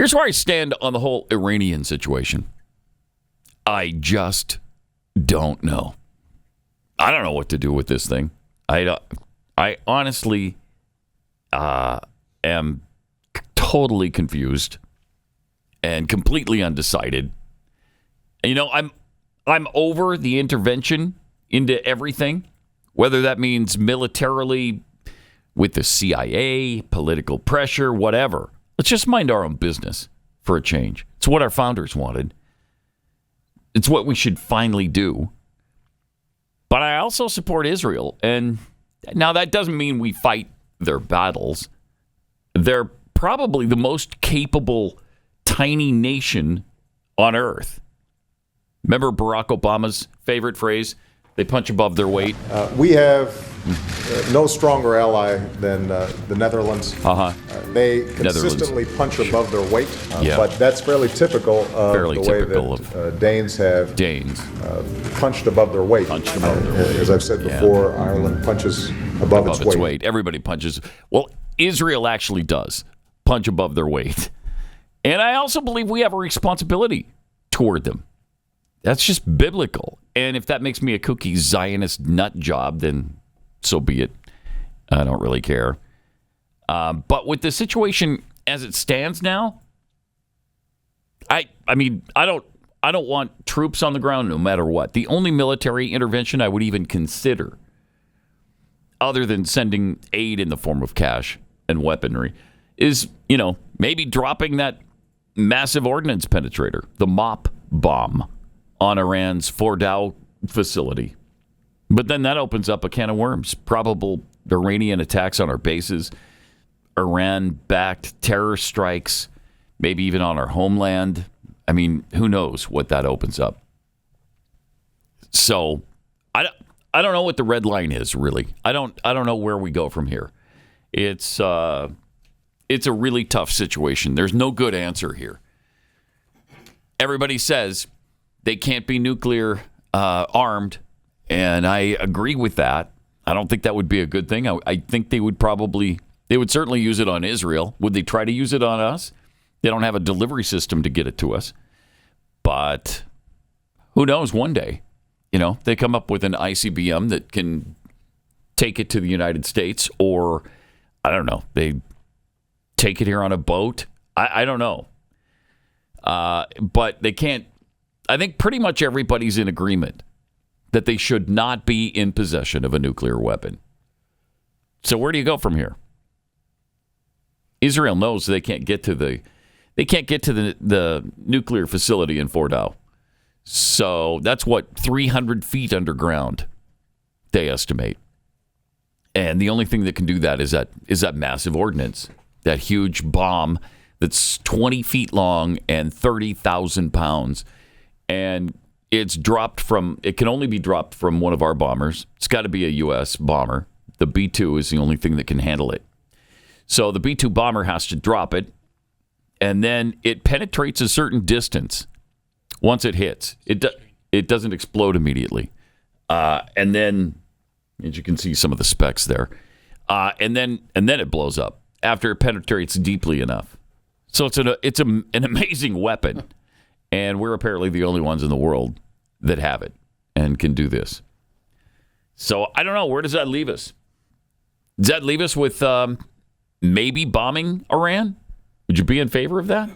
Here's where I stand on the whole Iranian situation. I just don't know. I don't know what to do with this thing. I honestly am totally confused and completely undecided. You know, I'm over the intervention into everything, whether that means militarily with the CIA, political pressure, whatever. Let's just mind our own business for a change. It's what our founders wanted. It's what we should finally do. But I also support Israel. And now that doesn't mean we fight their battles. They're probably the most capable tiny nation on earth. Remember Barack Obama's favorite phrase? They punch above their weight. We have no stronger ally than the Netherlands. They consistently punch above their weight, but that's fairly typical of the way that Danes have punched above their weight. As I've said before, Ireland punches above its weight. Everybody punches. Well, Israel actually does punch above their weight. And I also believe we have a responsibility toward them. That's just biblical. And if that makes me a kooky Zionist nut job, then so be it. I don't really care. But with the situation as it stands now, I mean, I don't want troops on the ground no matter what. The only military intervention I would even consider, other than sending aid in the form of cash and weaponry, is, you know, maybe dropping that massive ordnance penetrator, the MOP bomb, on Iran's Fordow facility. But then that opens up a can of worms. Probable Iranian attacks on our bases, Iran-backed terror strikes, maybe even on our homeland. I mean, who knows what that opens up. So I don't know what the red line is, really. I don't know where we go from here. It's a really tough situation. There's no good answer here. Everybody says they can't be nuclear armed, and I agree with that. I don't think that would be a good thing. I think they would certainly use it on Israel. Would they try to use it on us? They don't have a delivery system to get it to us. But who knows, one day, you know, they come up with an ICBM that can take it to the United States, or, I don't know, they take it here on a boat. I don't know. But they can't. I think pretty much everybody's in agreement that they should not be in possession of a nuclear weapon. So where do you go from here? Israel knows they can't get to the nuclear facility in Fordow. So that's 300 feet underground, they estimate. And the only thing that can do that is that massive ordnance, that huge bomb that's 20 feet long and 30,000 pounds. And it can only be dropped from one of our bombers. It's got to be a U.S. bomber. The B-2 is the only thing that can handle it. So the B-2 bomber has to drop it, and then it penetrates a certain distance. Once it hits, it doesn't explode immediately. And then, as you can see some of the specs there, and then it blows up after it penetrates deeply enough. So it's an amazing weapon. And we're apparently the only ones in the world that have it and can do this. So I don't know. Where does that leave us? Does that leave us with maybe bombing Iran? Would you be in favor of that?